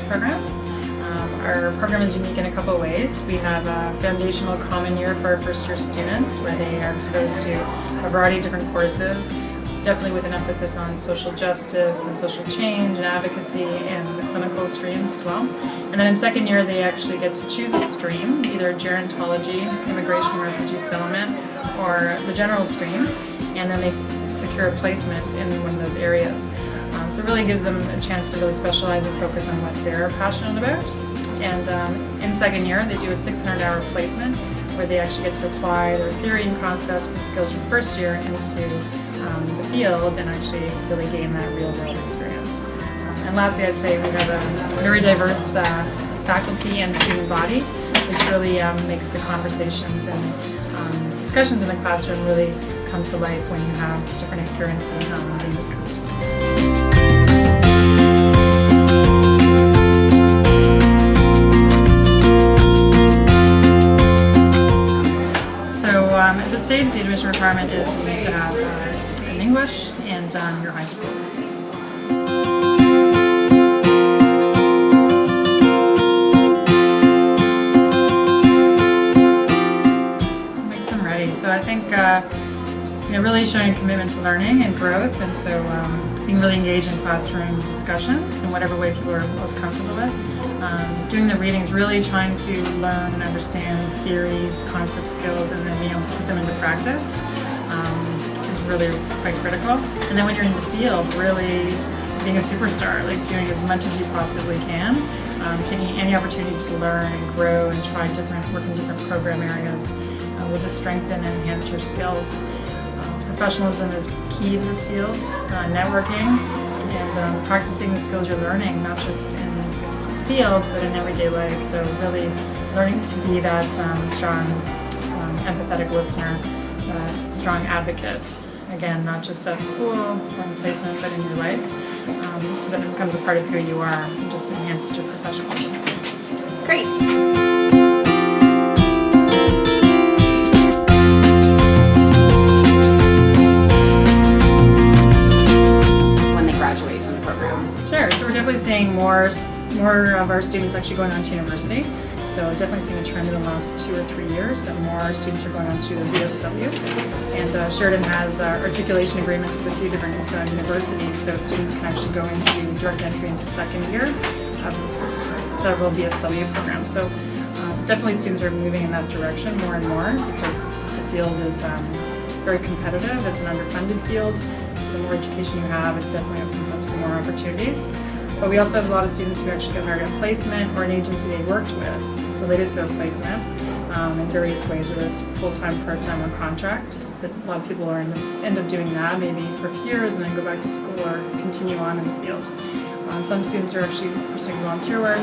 programs. Our program is unique in a couple of ways. We have a foundational common year for our first year students where they are exposed to a variety of different courses, definitely with an emphasis on social justice and social change and advocacy and the clinical streams as well. And then in second year they actually get to choose a stream, either gerontology, immigration, refugee settlement, or the general stream, and then they secure a placement in one of those areas. So it really gives them a chance to really specialize and focus on what they're passionate about. And in second year, they do a 600-hour placement where they actually get to apply their theory and concepts and skills from first year into the field and actually really gain that real-world experience. And lastly, I'd say we have a very diverse faculty and student body, which really makes the conversations and discussions in the classroom really come to life when you have different experiences being discussed. At this stage, the admission requirement is you need to have an English and your high school. What makes them ready? So I think really showing a commitment to learning and growth, and so being really engaged in classroom discussions in whatever way people are most comfortable with. Doing the readings, really trying to learn and understand theories, concept skills, and then being able to put them into practice is really quite critical. And then when you're in the field, really being a superstar, like doing as much as you possibly can, taking any opportunity to learn and grow and try work in different program areas will just strengthen and enhance your skills. Professionalism is key to this field, networking, and practicing the skills you're learning, not just in field, but in everyday life. So really learning to be that strong, empathetic listener, strong advocate. Again, not just at school or in placement, but in your life, so that it becomes a part of who you are and just enhances your professionalism. Great. When they graduate from the program. Sure. So we're definitely seeing more of our students actually going on to university. So definitely seeing a trend in the last 2 or 3 years that more students are going on to the VSW. And Sheridan has articulation agreements with a few different universities, so students can actually go into direct entry into second year of several VSW programs. So definitely students are moving in that direction more and more because the field is very competitive. It's an underfunded field, so the more education you have, it definitely opens up some more opportunities. But we also have a lot of students who actually get hired at placement or an agency they worked with related to their placement in various ways, whether it's full-time, part-time, or contract. But a lot of people end up doing that maybe for a few years and then go back to school or continue on in the field. Some students are actually pursuing volunteer work.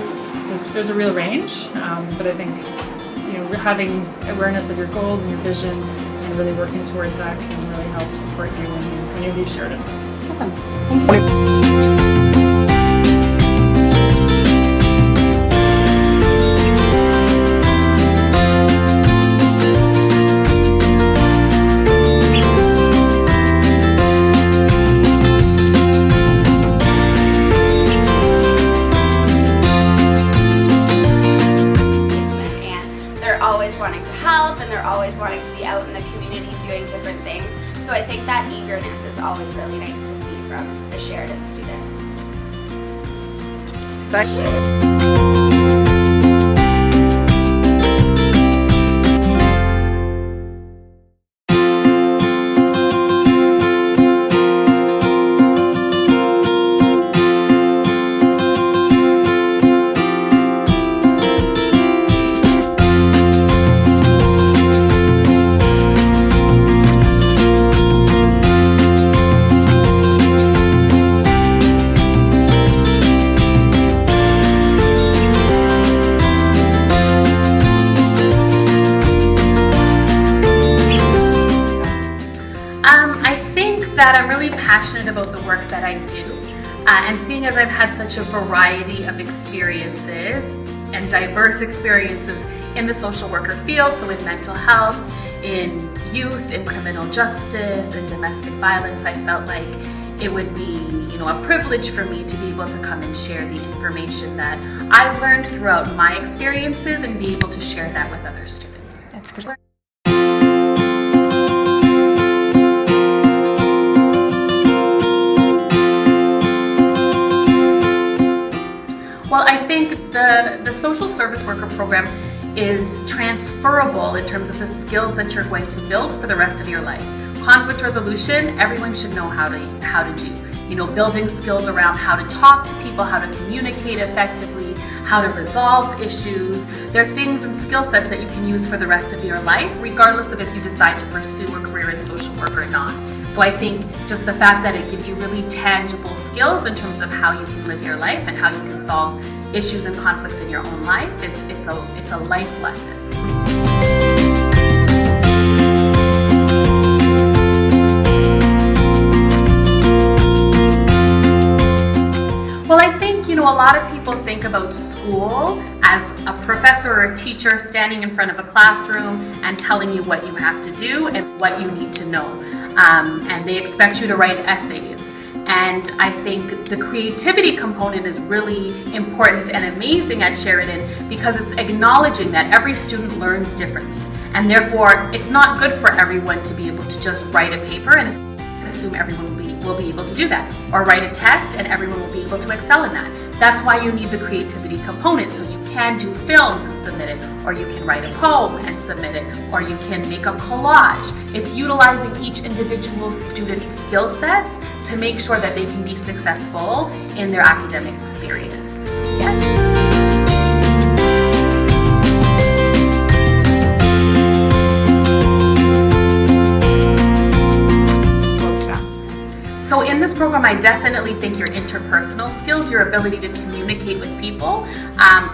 There's a real range, but I think having awareness of your goals and your vision and really working towards that can really help support you when you leave Sheridan. Awesome. Thank you. Wanting to help, and they're always wanting to be out in the community doing different things. So I think that eagerness is always really nice to see from the Sheridan students. Thank you. That I'm really passionate about the work that I do, and seeing as I've had such a variety of experiences and diverse experiences in the social worker field, so in mental health, in youth, in criminal justice, in domestic violence, I felt like it would be, a privilege for me to be able to come and share the information that I've learned throughout my experiences and be able to share that with other students. That's good. Well, I think the social service worker program is transferable in terms of the skills that you're going to build for the rest of your life. Conflict resolution, everyone should know how to do. Building skills around how to talk to people, how to communicate effectively, how to resolve issues. There are things and skill sets that you can use for the rest of your life, regardless of if you decide to pursue a career in social work or not. So I think just the fact that it gives you really tangible skills in terms of how you can live your life and how you can solve issues and conflicts in your own life, it's a life lesson. Well, I think, a lot of people think about school as a professor or a teacher standing in front of a classroom and telling you what you have to do and what you need to know. And they expect you to write essays. And I think the creativity component is really important and amazing at Sheridan because it's acknowledging that every student learns differently. And therefore, it's not good for everyone to be able to just write a paper and assume everyone will be able to do that, or write a test and everyone will be able to excel in that. That's why you need the creativity component. So you can do films and submit it, or you can write a poem and submit it, or you can make a collage. It's utilizing each individual student's skill sets to make sure that they can be successful in their academic experience. Yeah. So in this program, I definitely think your interpersonal skills, your ability to communicate with people.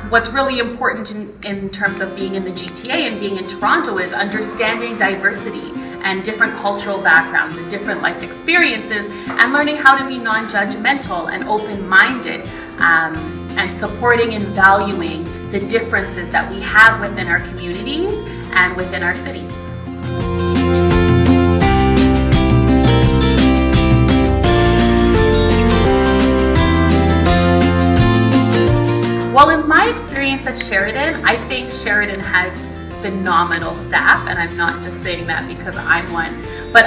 What's really important in terms of being in the GTA and being in Toronto is understanding diversity and different cultural backgrounds and different life experiences, and learning how to be non-judgmental and open-minded, and supporting and valuing the differences that we have within our communities and within our city. Well, in my experience at Sheridan, I think Sheridan has phenomenal staff, and I'm not just saying that because I'm one, but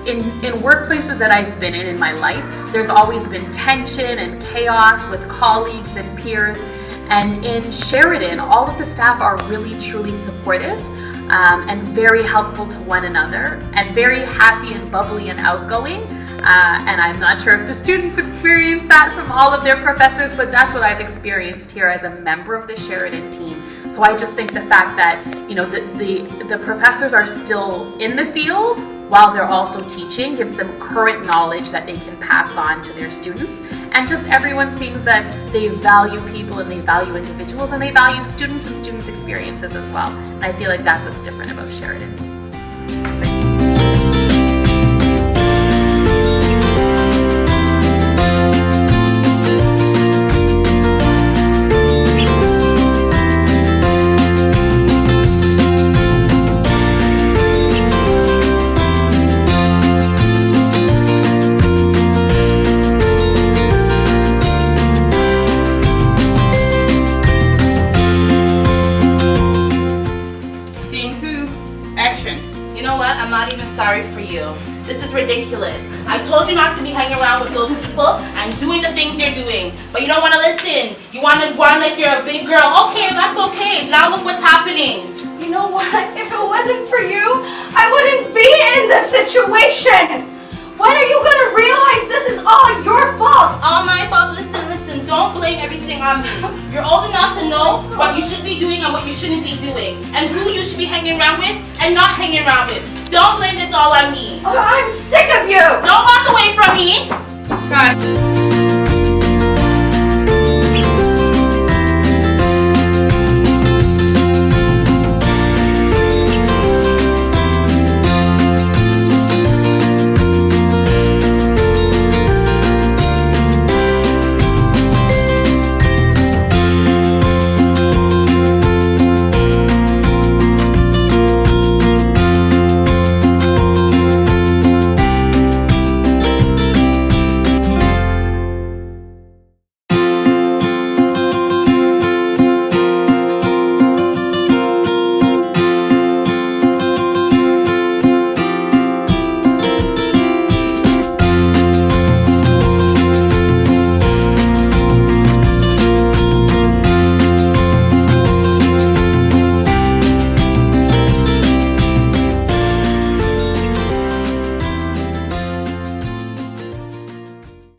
in workplaces that I've been in my life, there's always been tension and chaos with colleagues and peers, and in Sheridan, all of the staff are really truly supportive and very helpful to one another, and very happy and bubbly and outgoing. And I'm not sure if the students experience that from all of their professors, but that's what I've experienced here as a member of the Sheridan team. So I just think the fact that, the professors are still in the field while they're also teaching gives them current knowledge that they can pass on to their students. And just everyone seems that they value people and they value individuals and they value students and students' experiences as well. And I feel like that's what's different about Sheridan. Sorry for you. This is ridiculous. I told you not to be hanging around with those people and doing the things you're doing, but you don't want to listen. You want to run like you're a big girl. Okay, that's okay. Now look what's happening. You know what? If it wasn't for you, I wouldn't be in this situation. When are you going to realize this is all your fault? All my fault? Listen. Don't blame everything on me. You're old enough to know what you should be doing and what you shouldn't be doing, and who you should be hanging around with and not hanging around with. Don't blame this all on me. I'm sick of you. Don't walk away from me. God.